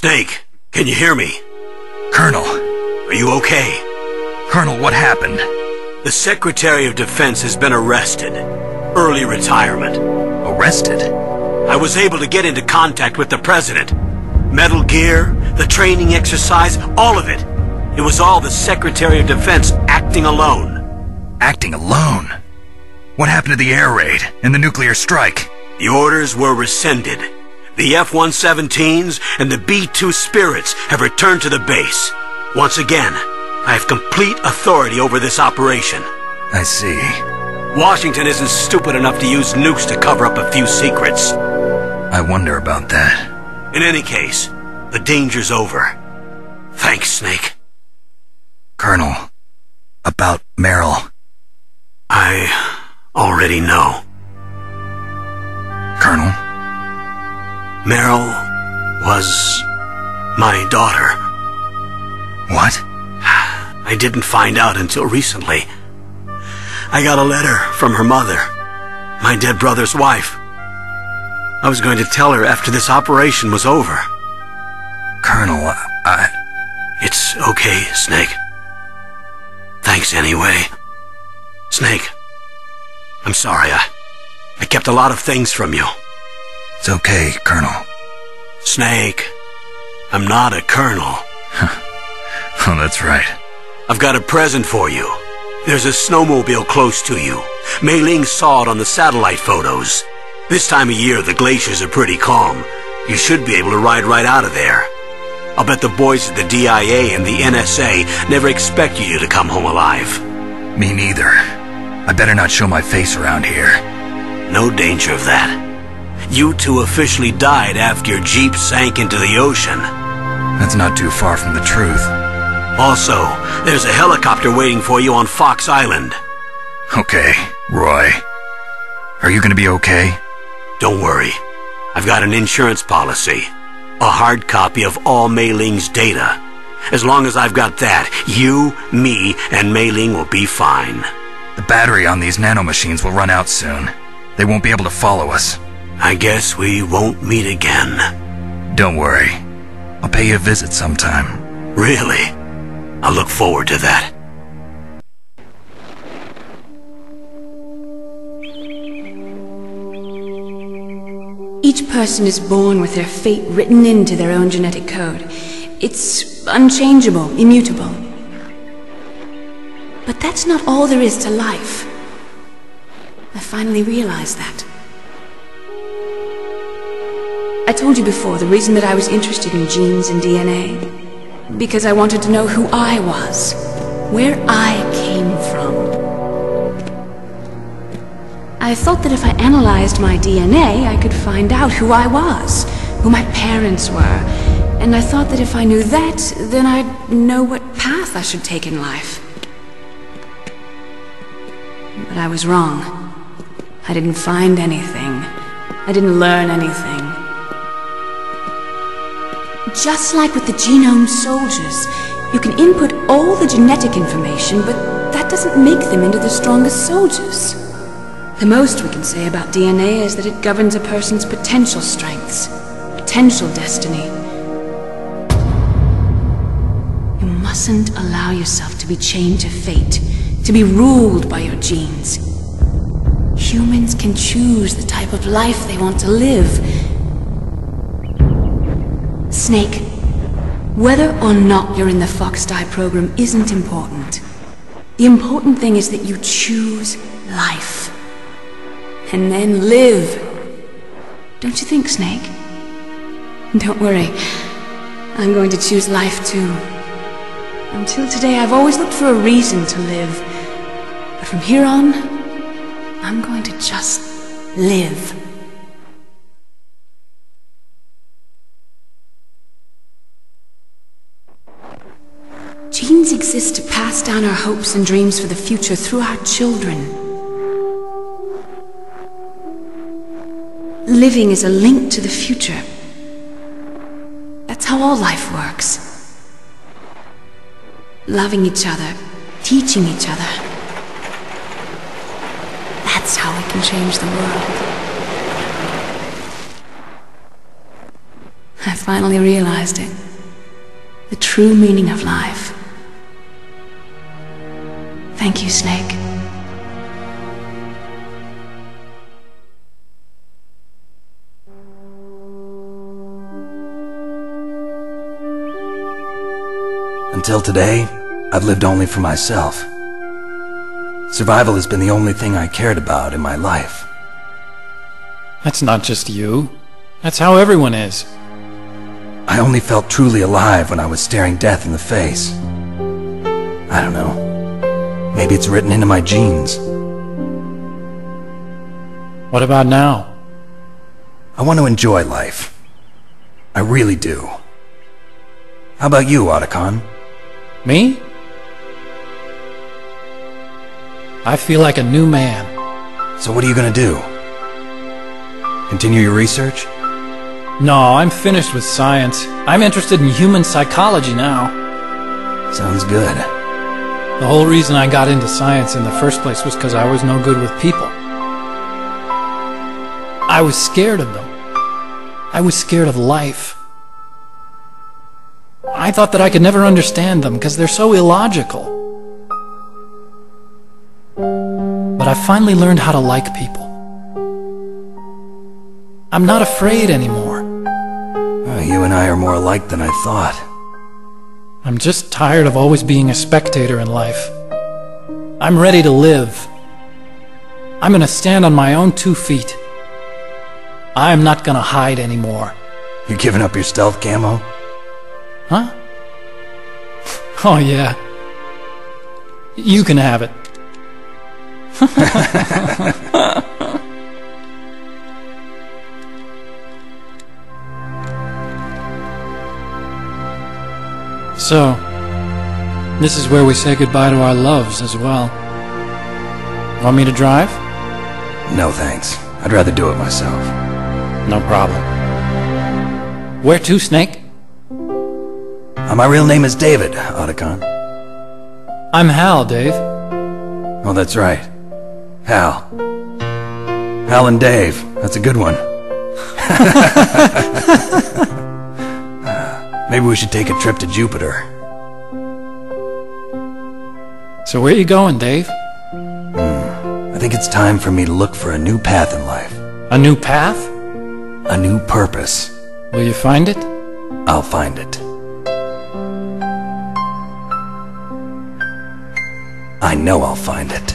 Snake, can you hear me? Colonel. Are you okay? Colonel, what happened? The Secretary of Defense has been arrested. Early retirement. Arrested? I was able to get into contact with the President. Metal Gear, the training exercise, all of it. It was all the Secretary of Defense acting alone. Acting alone? What happened to the air raid and the nuclear strike? The orders were rescinded. The F-117s and the B-2 Spirits have returned to the base. Once again, I have complete authority over this operation. I see. Washington isn't stupid enough to use nukes to cover up a few secrets. I wonder about that. In any case, the danger's over. Thanks, Snake. Colonel, about Meryl. I already know. Colonel? Meryl was my daughter. What? I didn't find out until recently. I got a letter from her mother, my dead brother's wife. I was going to tell her after this operation was over. Colonel, It's okay, Snake. Thanks anyway. Snake, I'm sorry. I kept a lot of things from you. It's okay, Colonel. Snake, I'm not a colonel. Oh, that's right. I've got a present for you. There's a snowmobile close to you. Mei Ling saw it on the satellite photos. This time of year, the glaciers are pretty calm. You should be able to ride right out of there. I'll bet the boys at the DIA and the NSA never expect you to come home alive. Me neither. I better not show my face around here. No danger of that. You two officially died after your Jeep sank into the ocean. That's not too far from the truth. Also, there's a helicopter waiting for you on Fox Island. Okay, Roy. Are you gonna be okay? Don't worry. I've got an insurance policy. A hard copy of all Mei Ling's data. As long as I've got that, you, me, and Mei Ling will be fine. The battery on these nanomachines will run out soon. They won't be able to follow us. I guess we won't meet again. Don't worry. I'll pay you a visit sometime. Really? I look forward to that. Each person is born with their fate written into their own genetic code. It's unchangeable, immutable. But that's not all there is to life. I finally realized that. I told you before the reason that I was interested in genes and DNA. Because I wanted to know who I was, where I came from. I thought that if I analyzed my DNA, I could find out who I was, who my parents were, and I thought that if I knew that, then I'd know what path I should take in life. But I was wrong. I didn't find anything. I didn't learn anything. Just like with the genome soldiers, you can input all the genetic information, but that doesn't make them into the strongest soldiers. The most we can say about DNA is that it governs a person's potential strengths, potential destiny. You mustn't allow yourself to be chained to fate, to be ruled by your genes. Humans can choose the type of life they want to live. Snake, whether or not you're in the Fox-Die program isn't important. The important thing is that you choose life. And then live. Don't you think, Snake? Don't worry. I'm going to choose life too. Until today, I've always looked for a reason to live. But from here on, I'm going to just live. Genes exist to pass down our hopes and dreams for the future through our children. Living is a link to the future. That's how all life works. Loving each other, teaching each other. That's how we can change the world. I finally realized it. The true meaning of life. Thank you, Snake. Until today, I've lived only for myself. Survival has been the only thing I cared about in my life. That's not just you. That's how everyone is. I only felt truly alive when I was staring death in the face. I don't know. Maybe it's written into my genes. What about now? I want to enjoy life. I really do. How about you, Otacon? Me? I feel like a new man. So what are you gonna do? Continue your research? No, I'm finished with science. I'm interested in human psychology now. Sounds good. The whole reason I got into science in the first place was because I was no good with people. I was scared of them. I was scared of life. I thought that I could never understand them because they're so illogical. But I finally learned how to like people. I'm not afraid anymore. You and I are more alike than I thought. I'm just tired of always being a spectator in life. I'm ready to live. I'm gonna stand on my own 2 feet. I'm not gonna hide anymore. You giving up your stealth camo? Huh? Oh yeah. You can have it. So, this is where we say goodbye to our loves as well. Want me to drive? No thanks. I'd rather do it myself. No problem. Where to, Snake? My real name is David, Otacon. I'm Hal, Dave. Oh, that's right. Hal. Hal and Dave. That's a good one. Maybe we should take a trip to Jupiter. So where you going, Dave? I think it's time for me to look for a new path in life. A new path? A new purpose. Will you find it? I'll find it. I know I'll find it.